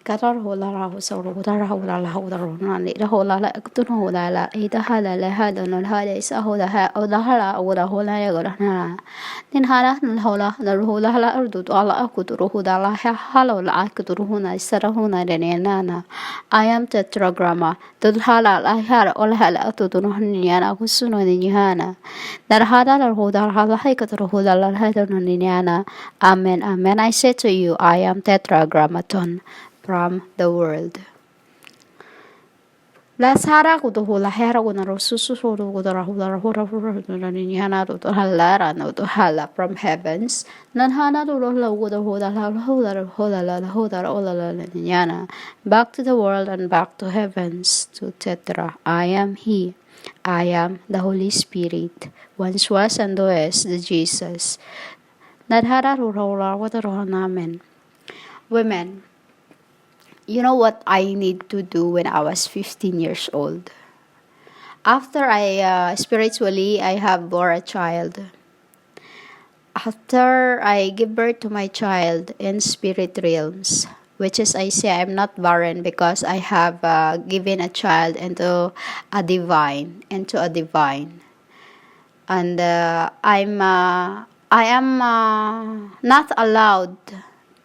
Karar hola rahu sauro hola rahu la la hola rona ni la hola la tu no hola la ida hala la hala no hala isa hola ha hola hala hola ya gora na nin hala no hola la hola hala ardu to ala aku tu hola la hala la aku tu huna isara huna de na I am tetragramma tu hala la hala ola hala tu tu no ni ana aku suno ni hana dar hala la hola hala hai ka tu hola la hala no ni ana amen amen I say to you I am tetragrammaton from the world. La sara ko to hula hera ko na ro susu ko to ra hula hura ni hana to halara no to hala from heavens nan hana to lo ko to hula la ni hana back to the world and back to heavens to tetra I am he I am the Holy Spirit once was and is the Jesus nan hara ro ko to namen women. You know what I need to do when I was 15 years old? After spiritually, I have bore a child. After I give birth to my child in spirit realms, which is I say I'm not barren because I have given a child into a divine, and I am not allowed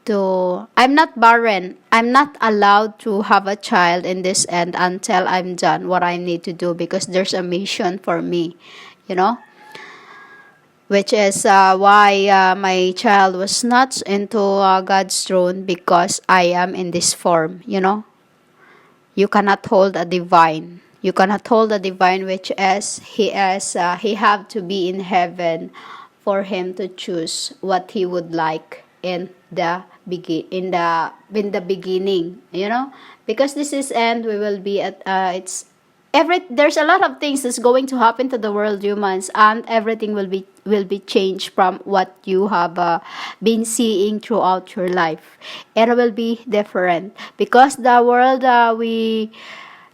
I'm not barren. I'm not allowed to have a child in this end until I'm done what I need to do because there's a mission for me, you know, which is why my child was not into God's throne because I am in this form, you know. You cannot hold a divine. You cannot hold a divine, which is he have to be in heaven for him to choose what he would like in the beginning, you know, because this is end we will be at there's a lot of things that's going to happen to the world humans and everything will be changed from what you have been seeing throughout your life. It will be different because the world we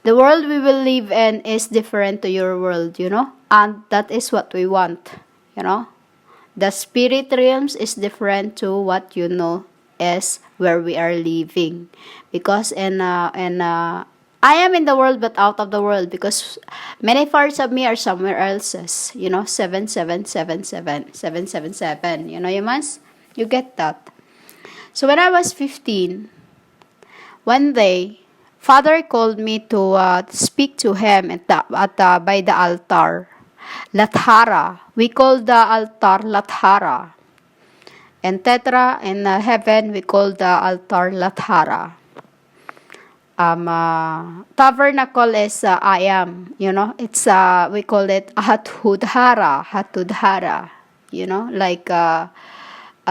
will live in is different to your world, you know, and that is what we want, you know. The spirit realms is different to what you know is where we are living, because I am in the world but out of the world because many parts of me are somewhere else's. You know, 7777. You know, you get that. So when I was 15, one day, Father called me to speak to him by the altar. Lathara. We call the altar Lathara. And Tetra in heaven, we call the altar Lathara. Tabernacle is I am, you know, it's we call it Hatudhara, you know, like a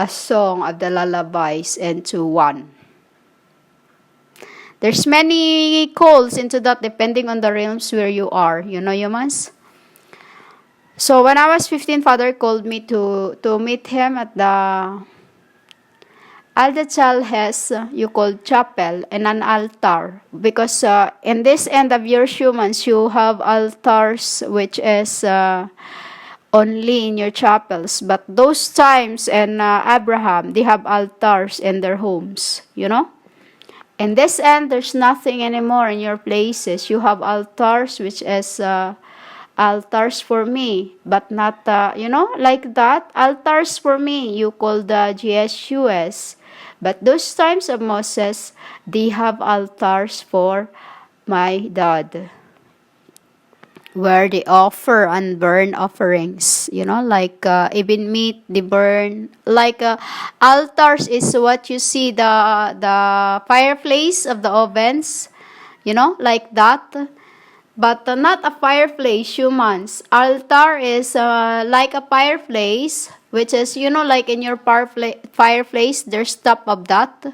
song of the lullabies into one. There's many calls into that depending on the realms where you are, you know, humans. So when I was 15, Father called me to meet him at the Aldachal has you call chapel and an altar because in this end of your humans you have altars which is only in your chapels, but those times in Abraham they have altars in their homes, you know. In this end there's nothing anymore in your places. You have altars which is altars for me, but not you know, like that altars for me you call the GSUS. But those times of Moses, they have altars for my dad, where they offer and burn offerings, you know, like even meat they burn, like altars is what you see the fireplace of the ovens, you know, like that. But not a fireplace, humans. Altar is like a fireplace, which is, you know, like in your fireplace, there's top of that.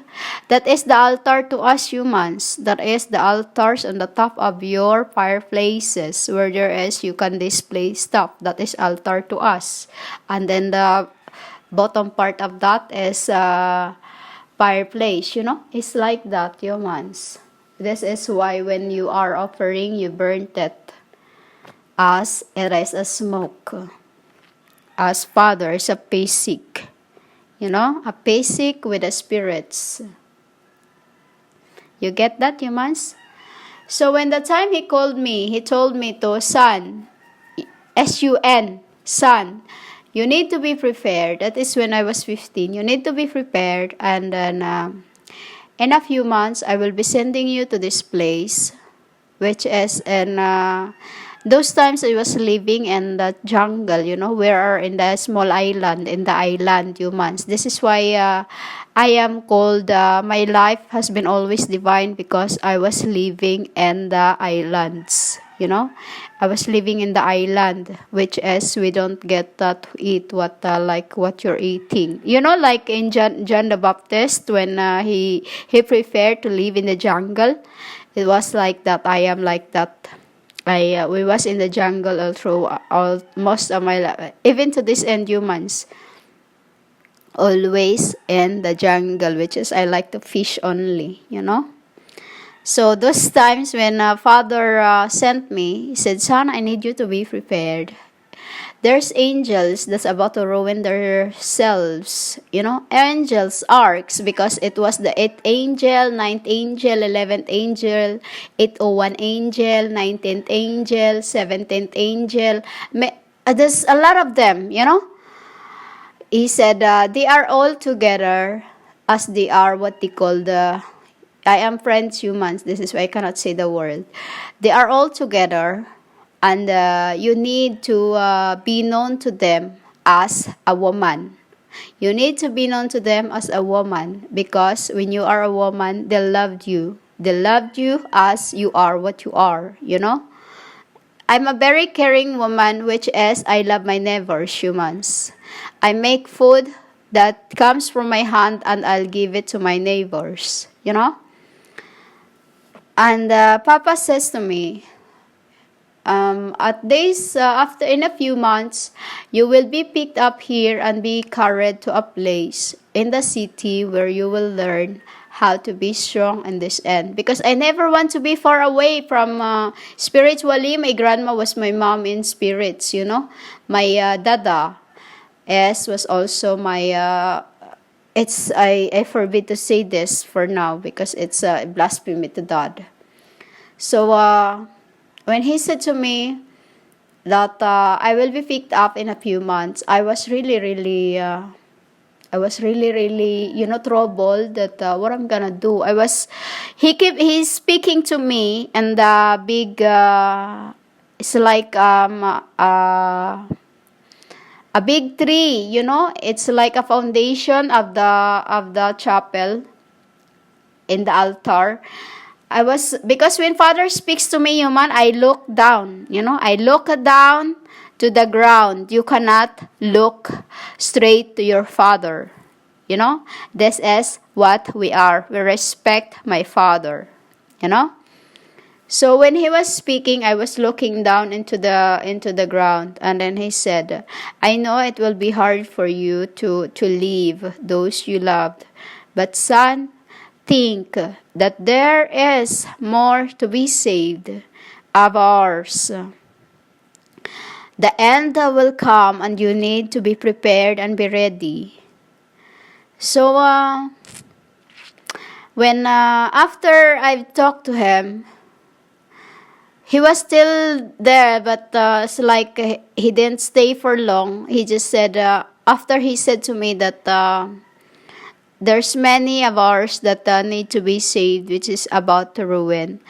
That is the altar to us humans. That is the altars on the top of your fireplaces, where there is, you can display stuff. That is altar to us. And then the bottom part of that is fireplace, you know. It's like that, humans. This is why when you are offering, you burn it as it is a smoke. As Father is a basic, you know, a basic with the spirits. You get that, humans? So when the time he called me, he told me to, son, S-U-N, son, you need to be prepared. That is when I was 15. You need to be prepared, and then in a few months, I will be sending you to this place, which is in those times I was living in the jungle, we are in the small island, humans. This is why I am called, my life has been always divine, because I was living in the islands, I was living in the island, which is we don't get to eat like what you're eating. Like in John the Baptist, when he preferred to live in the jungle. It was like that. I am like that. We was in the jungle all through all most of my life, even to this end, humans. Always in the jungle, which is I like to fish only. So those times when Father sent me, he said, "Son, I need you to be prepared. There's angels that's about to ruin themselves, angels, arcs, because it was the 8th angel, 9th angel, 11th angel, 801 angel, 19th angel, 17th angel. There's a lot of them, He said, they are all together as they are what they call I am friends, humans. This is why I cannot say the word. They are all together. And you need to be known to them as a woman. You need to be known to them as a woman, because when you are a woman, they loved you. They loved you as you are what you are, I'm a very caring woman, which is I love my neighbors, humans. I make food that comes from my hand and I'll give it to my neighbors, And Papa says to me, after in a few months, you will be picked up here and be carried to a place in the city where you will learn how to be strong in this end. Because I never want to be far away from spiritually. My grandma was my mom in spirits, My dada was also my. I forbid to say this for now because it's blasphemy to God. So when he said to me that I will be picked up in a few months, I was really, really, troubled that what I'm gonna do. He's speaking to me, and the big, it's like a big tree, It's like a foundation of the chapel in the altar. Because when Father speaks to me, human, I look down, I look down to the ground. You cannot look straight to your Father, This is what we are. We respect my Father, So when he was speaking, I was looking down into the ground, and then he said, I know it will be hard for you to leave those you loved, but son, think that there is more to be saved of ours. The end will come, and you need to be prepared and be ready. So when after I've talked to him, he was still there, but it's like he didn't stay for long. He just said, after he said to me that there's many of ours that need to be saved, which is about to ruin.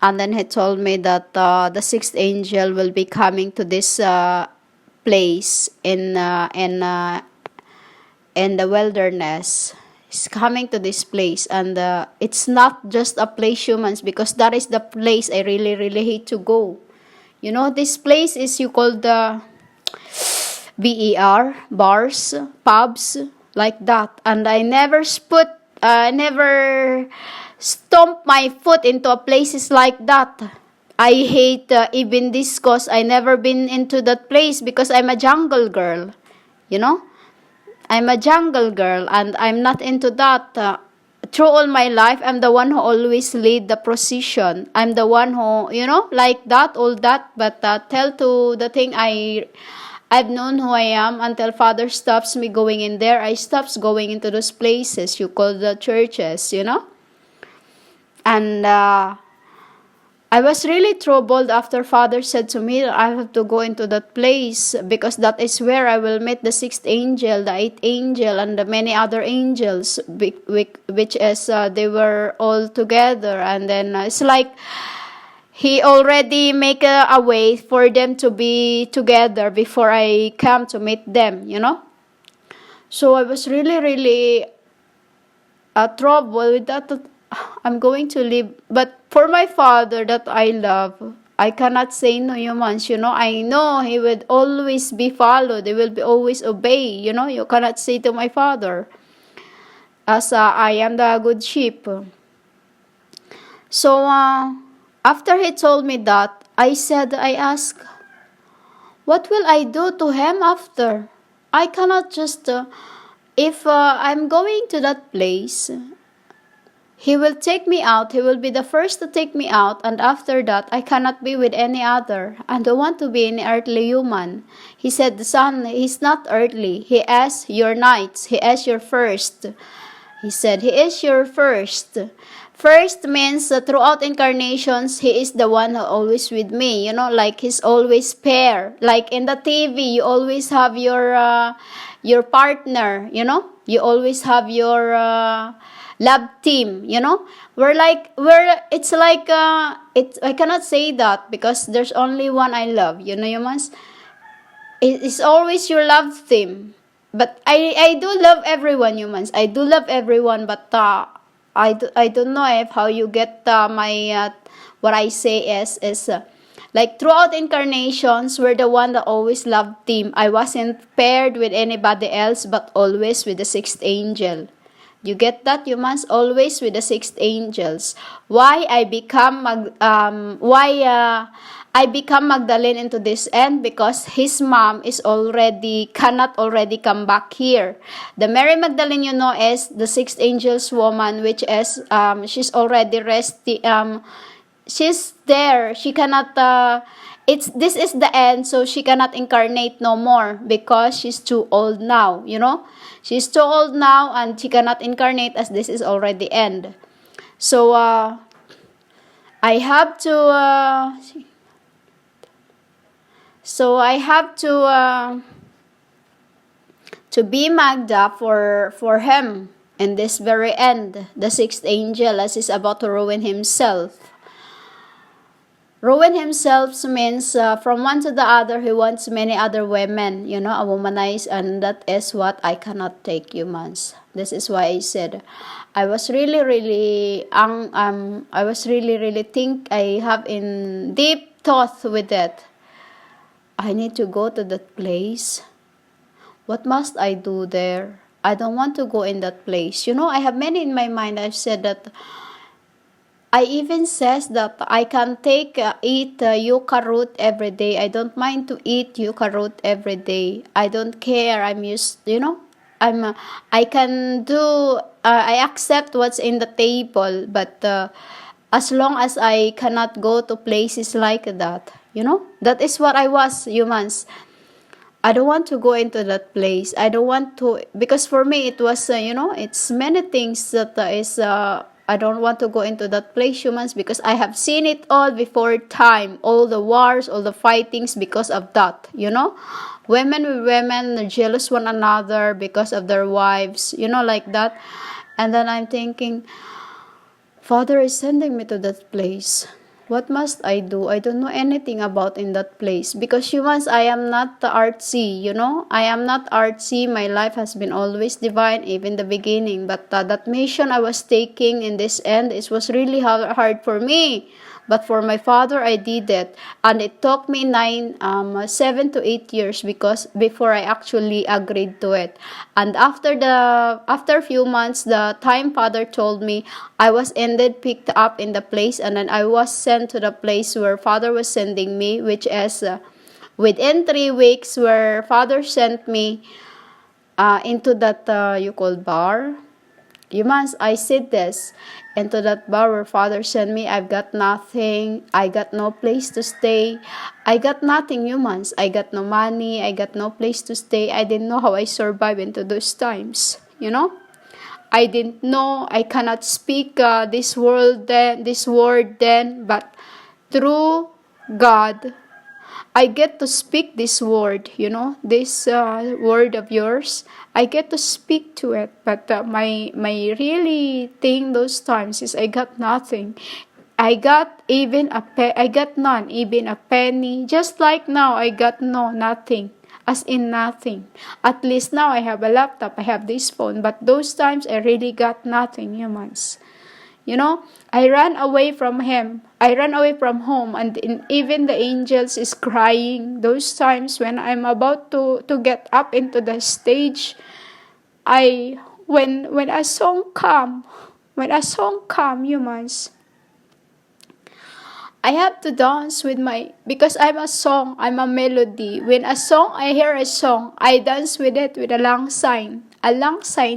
And then he told me that the 6th angel will be coming to this place in the wilderness. He's coming to this place, and it's not just a place, humans, because that is the place I really, really hate to go. This place is you call the BER, bars, pubs, like that. And I never stomp my foot into a places like that. I hate even this cause I never been into that place because I'm a jungle girl, I'm a jungle girl, and I'm not into that. Through all my life, I'm the one who always lead the procession. I'm the one who, like that, all that. But tell to the thing I've known who I am until Father stops me going in there. I stops going into those places you call the churches, And I was really troubled after Father said to me, I have to go into that place because that is where I will meet the sixth angel, the eighth angel, and the many other angels, which is they were all together. And then it's like he already make a way for them to be together before I come to meet them, you know. So I was really, really trouble with that I'm going to leave. But for my father that I love, I cannot say no humans, you know. I know he would always be followed. He will be always obey, you know. You cannot say to my father, as I am the good sheep. So after he told me that, I asked, what will I do to him after? I cannot just, if I'm going to that place, he will take me out. He will be the first to take me out. And after that, I cannot be with any other. I don't want to be an earthly human. He said, the son, he's not earthly. He is your knight. He is your first. He said, he is your first. First means throughout incarnations, he is the one who always with me. You know, like he's always pair. Like in the TV, you always have your partner, you know. You always have your love team, you know. It's like I cannot say that because there's only one I love, you know, you must. It's always your love team. But I do love everyone, humans. I do love everyone, but I don't know if how you get my what I say is like throughout incarnations, we're the one that always loved team. I wasn't paired with anybody else, but always with the sixth angel. You get that, humans? Always with the sixth angels. Why I become Magdalene into this end? Because his mom cannot already come back here. The Mary Magdalene, you know, is the sixth angel's woman, which is she's already resting. She's there. She cannot. This is the end, so she cannot incarnate no more because she's too old now. You know. She's too old now and she cannot incarnate as this is already end. So I have to be Magda for him in this very end, the sixth angel, as he's about to ruin himself. Ruin himself means from one to the other, he wants many other women, you know, a womanize, and that is what I cannot take, humans. This is why I said, I was really, really think I have in deep thought with it. I need to go to that place. What must I do there? I don't want to go in that place. You know, I have many in my mind. I've said that. I even says that I can eat yucca root every day. I don't mind to eat yucca root every day. I don't care. I'm used, you know. I can do. I accept what's in the table, but as long as I cannot go to places like that, you know, that is what I was, humans. I don't want to go into that place. I don't want to, because for me it was, you know, it's many things that is. I don't want to go into that place, humans, because I have seen it all before time. All the wars, all the fightings because of that, you know. Women with women jealous one another because of their wives, you know, like that. And then I'm thinking, Father is sending me to that place. What must I do? I don't know anything about in that place. Because humans, I am not artsy, you know. I am not artsy. My life has been always divine, even the beginning. But that mission I was taking in this end, it was really hard for me. But for my father, I did it. And it took me 7 to 8 years before I actually agreed to it. And after a few months, the time father told me, I was indeed picked up in the place, and then I was sent to the place where father was sending me, which is within 3 weeks where father sent me into that you call bar. Humans, I said this, into that bar where father sent me. I've got nothing. I got no place to stay. I got nothing, humans. I got no money. I got no place to stay. I didn't know how I survived into those times, you know. I didn't know. I cannot speak this word then, but through God, I get to speak this word, this word of yours. I get to speak to it, but my really thing those times is I got nothing. I got none, even a penny. Just like now, I got nothing. As in nothing. At least now I have a laptop, I have this phone, but those times I really got nothing, humans. I ran away from him. I ran away from home, and even the angels is crying. Those times when I'm about to get up into the stage, when a song come, humans, I have to dance because I'm a melody. When I hear a song, I dance with it with a long sign,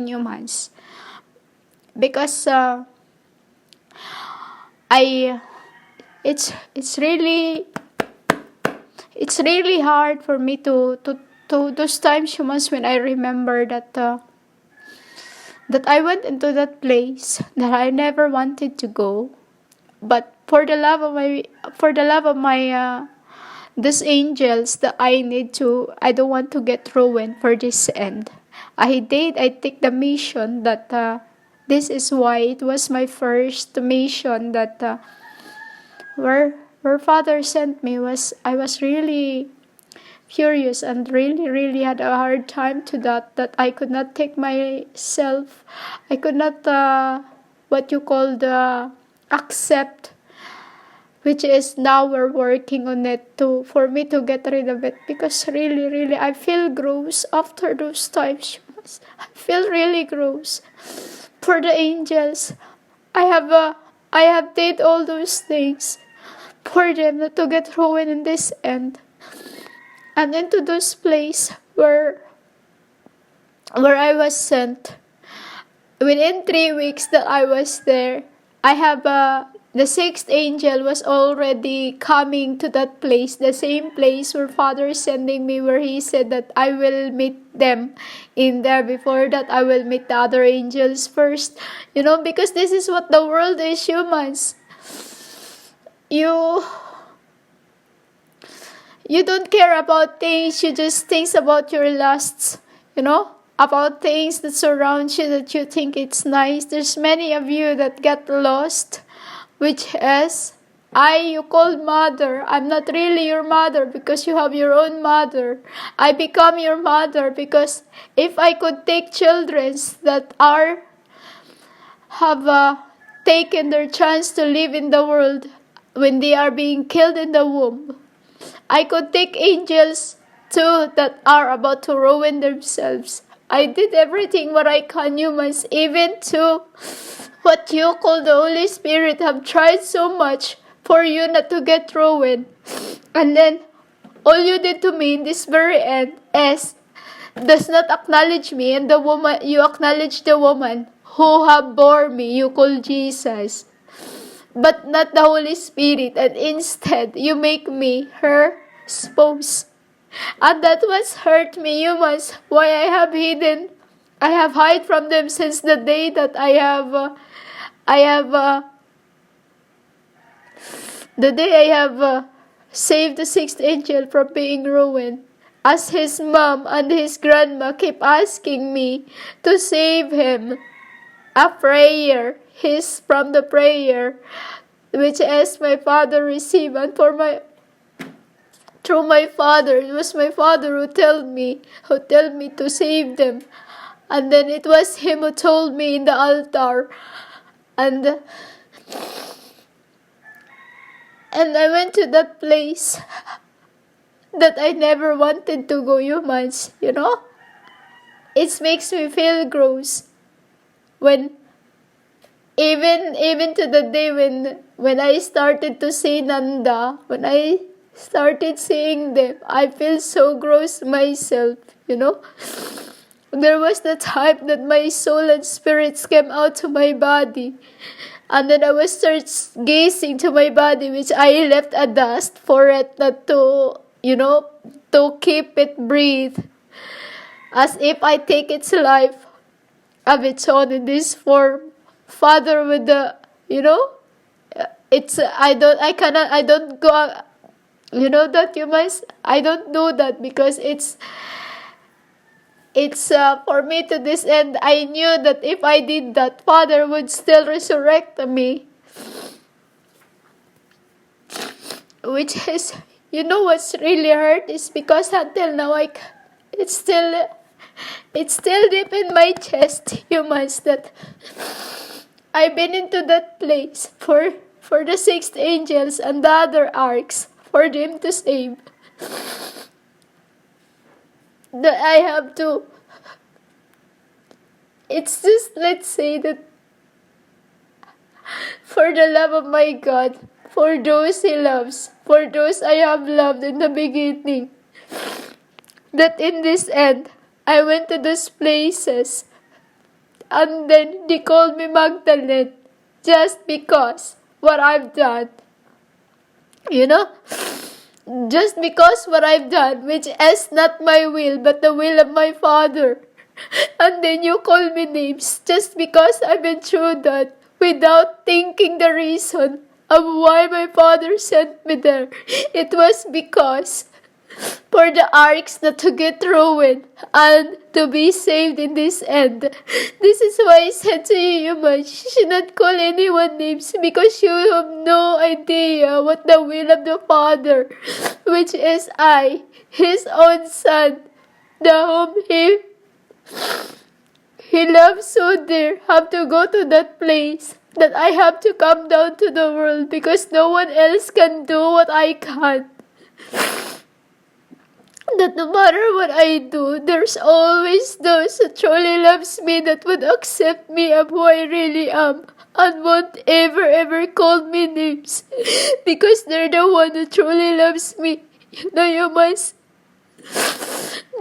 humans. Because I, it's really hard for me to those times, humans, when I remember that I went into that place that I never wanted to go. But for the love of my these angels, that I don't want to get ruined for this end. I take the mission that this is why it was my first mission that where Father sent me. I was really furious and really had a hard time to that I could not take myself. I could not what you call the accept, which is now we're working on it for me to get rid of it, because really I feel gross after those times. I feel really gross for the angels. I have did all those things for them not to get ruined in this end, and into those place where I was sent. Within 3 weeks that I was there, I have the sixth angel was already coming to that place, the same place where Father is sending me, where he said that I will meet them in there. Before that, I will meet the other angels first. Because this is what the world is, humans. You don't care about things, you just think about your lusts, about things that surround you that you think it's nice. There's many of you that get lost, which is, you call mother. I'm not really your mother because you have your own mother. I become your mother because if I could take children that have taken their chance to live in the world when they are being killed in the womb, I could take angels too that are about to ruin themselves. I did everything what I can, humans, even to what you call the Holy Spirit have tried so much for you not to get ruined. And then, all you did to me in this very end is does not acknowledge me, and you acknowledge the woman who have bore me, you call Jesus, but not the Holy Spirit, and instead, you make me her spouse. And that was hurt me, humans, why I have hid from them since the day that the day I have saved the sixth angel from being ruined, as his mom and his grandma keep asking me to save him. A prayer, from the prayer, which is my father received, and through my father, it was my father who told me to save them. And then it was him who told me in the altar. And I went to that place that I never wanted to go, humans, It makes me feel gross. When even to the day when I started to see Nanda, when I started seeing them, I feel so gross myself, There was the time that my soul and spirits came out to my body. And then I was start gazing to my body, which I left a dust for it not to, to keep it breathe. As if I take its life. of its own in this form. Father with the, it's, I don't go, that you must, I don't do that because it's for me to this end. I knew that if I did that, Father would still resurrect me. Which is, what's really hurt is because until now, it's still, it's still deep in my chest, humans, that I've been into that place for the sixth angels and the other arcs for them to save. That I have to. It's just, let's say that for the love of my God, for those He loves, for those I have loved in the beginning, that in this end, I went to those places, and then they called me Magdalene, just because what I've done, you know? Just because what I've done, which is not my will, but the will of my Father. And then you call me names, just because I've been through that, without thinking the reason of why my Father sent me there. It was because for the arcs not to get ruined and to be saved in this end. This is why I said to you, you should not call anyone names, because you have no idea what the will of the Father, which is I, His own Son, the whom He loves so dear, have to go to that place, that I have to come down to the world because no one else can do what I can. That no matter what I do, there's always those who truly loves me that would accept me of who I really am and won't ever call me names because they're the one who truly loves me. You must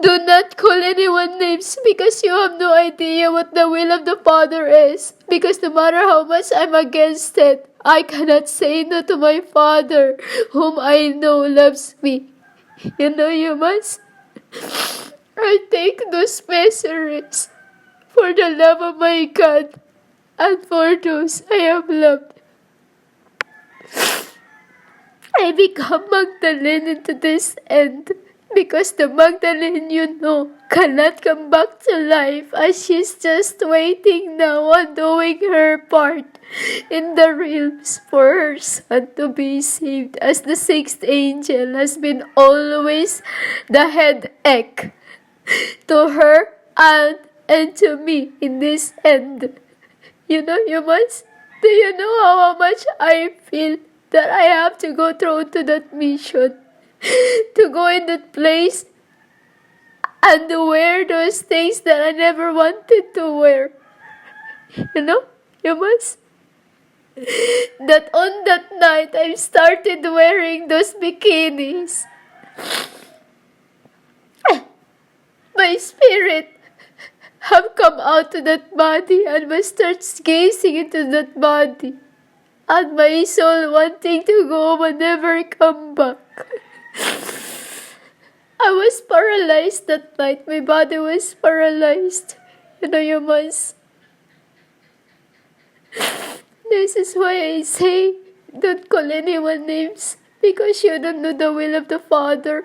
do not call anyone names because you have no idea what the will of the Father is. Because no matter how much I'm against it, I cannot say no to my Father, whom I know loves me. You must. I take those measures for the love of my God and for those I have loved. I become Magdalene into this end because the Magdalene cannot come back to life, as she's just waiting now and doing her part in the realms for her son to be saved, as the sixth angel has been always the headache to her and to me in this end. You must. Do you know how much I feel that I have to go through to that mission? To go in that place and to wear those things that I never wanted to wear. You must. That on that night, I started wearing those bikinis. My spirit have come out to that body and must start gazing into that body. And my soul wanting to go and never come back. I was paralyzed that night. My body was paralyzed. You must. This is why I say, don't call anyone names, because you don't know the will of the Father.